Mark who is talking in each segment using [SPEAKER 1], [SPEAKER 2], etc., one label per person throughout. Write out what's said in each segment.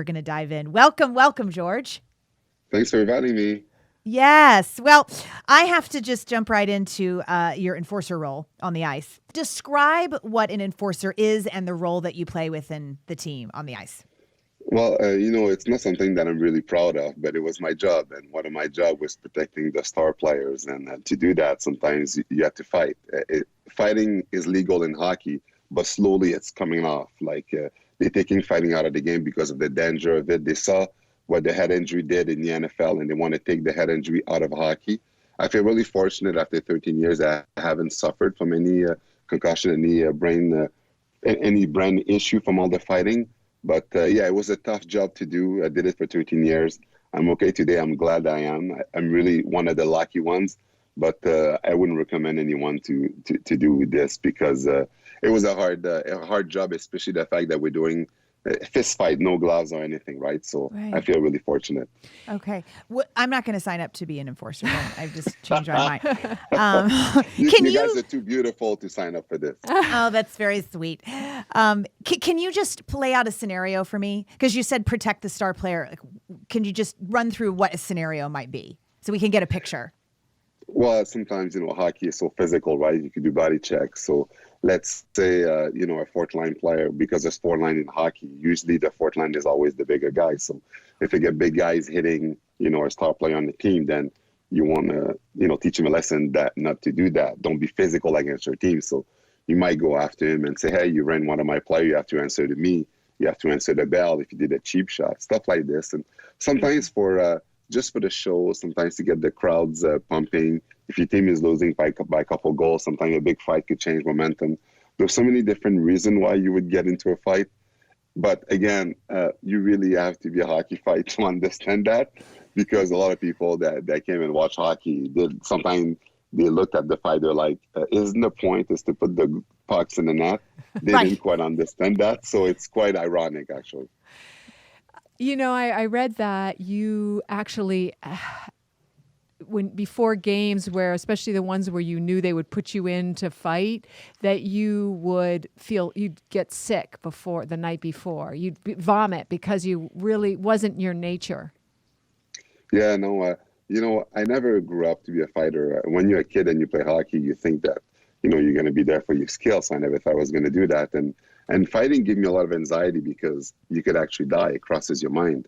[SPEAKER 1] going to dive in. Welcome, George.
[SPEAKER 2] Thanks for inviting me.
[SPEAKER 1] Yes. Well, I have to just jump right into your enforcer role on the ice. Describe what an enforcer is and the role that you play within the team on the ice.
[SPEAKER 2] Well, it's not something that I'm really proud of, but it was my job. And one of my job was protecting the star players. And to do that, sometimes you have to fight. Fighting is legal in hockey, but slowly it's coming off. They're taking fighting out of the game because of the danger of it. They saw what the head injury did in the NFL, and they want to take the head injury out of hockey. I feel really fortunate after 13 years that I haven't suffered from any concussion, any brain issue from all the fighting. But it was a tough job to do. I did it for 13 years. I'm okay today. I'm glad I am. I'm really one of the lucky ones. But I wouldn't recommend anyone to do this because it was a hard job, especially the fact that we're doing fist fight, no gloves or anything, right? So right. I feel really fortunate.
[SPEAKER 1] Okay. I'm not going to sign up to be an enforcer. I've just changed my mind.
[SPEAKER 2] You guys are too beautiful to sign up for this.
[SPEAKER 1] Oh, that's very sweet. Can you just lay out a scenario for me? Because you said protect the star player. Can you just run through what a scenario might be so we can get a picture?
[SPEAKER 2] Well, sometimes, hockey is so physical, right? You can do body checks. So let's say, a fourth line player, because there's four line in hockey, usually the fourth line is always the bigger guy. So if you get big guys hitting, a star player on the team, then you want to, teach him a lesson that not to do that. Don't be physical against your team. So you might go after him and say, hey, you ran one of my players, you have to answer to me. You have to answer the bell if you did a cheap shot, stuff like this. And sometimes just for the show, sometimes to get the crowds pumping. If your team is losing by a couple goals, sometimes a big fight could change momentum. There's so many different reasons why you would get into a fight. But again, you really have to be a hockey fight to understand that, because a lot of people that came and watch hockey, sometimes they looked at the fight, they're like, isn't the point is to put the pucks in the net? They didn't quite understand that. So it's quite ironic, actually.
[SPEAKER 3] I read that you actually, before games where, especially the ones where you knew they would put you in to fight, that you'd get sick the night before. You'd vomit because you really wasn't your nature.
[SPEAKER 2] Yeah, no, I never grew up to be a fighter. When you're a kid and you play hockey, you think that, you're going to be there for your skills. I never thought I was going to do that. And fighting gave me a lot of anxiety because you could actually die. It crosses your mind.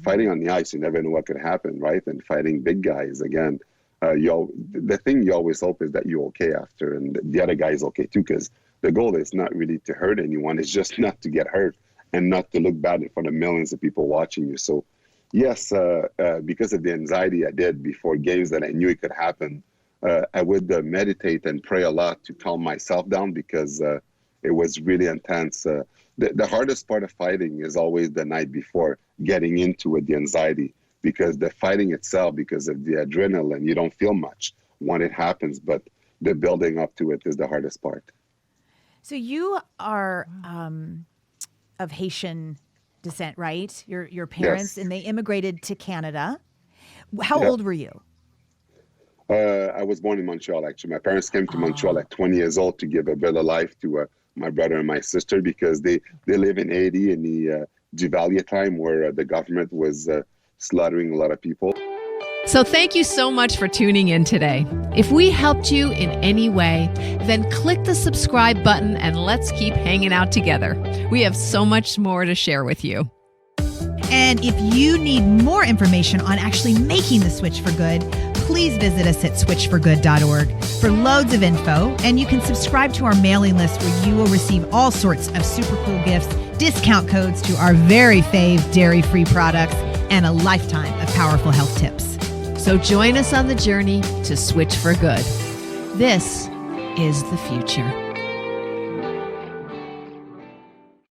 [SPEAKER 2] Fighting on the ice, you never know what could happen, right? And fighting big guys, again, the thing you always hope is that you're okay after, and the other guy is okay too, because the goal is not really to hurt anyone. It's just not to get hurt and not to look bad in front of millions of people watching you. So, yes, because of the anxiety I did before games that I knew it could happen, I would meditate and pray a lot to calm myself down because it was really intense. The hardest part of fighting is always the night before, getting into it, the anxiety, because the fighting itself, because of the adrenaline, you don't feel much when it happens, but the building up to it is the hardest part.
[SPEAKER 1] So you are of Haitian descent, right? Your parents, yes. And they immigrated to Canada. How old were you?
[SPEAKER 2] I was born in Montreal, actually. My parents came to Montreal at 20 years old to give a better life to my brother and my sister, because they live in Haiti in the Duvalier time, where the government was slaughtering a lot of people.
[SPEAKER 4] So thank you so much for tuning in today. If we helped you in any way, then click the subscribe button and let's keep hanging out together. We have so much more to share with you.
[SPEAKER 1] And if you need more information on actually making the switch for good, please visit us at switchforgood.org for loads of info. And you can subscribe to our mailing list where you will receive all sorts of super cool gifts, discount codes to our very fave dairy-free products, and a lifetime of powerful health tips.
[SPEAKER 4] So join us on the journey to switch for good. This is the future.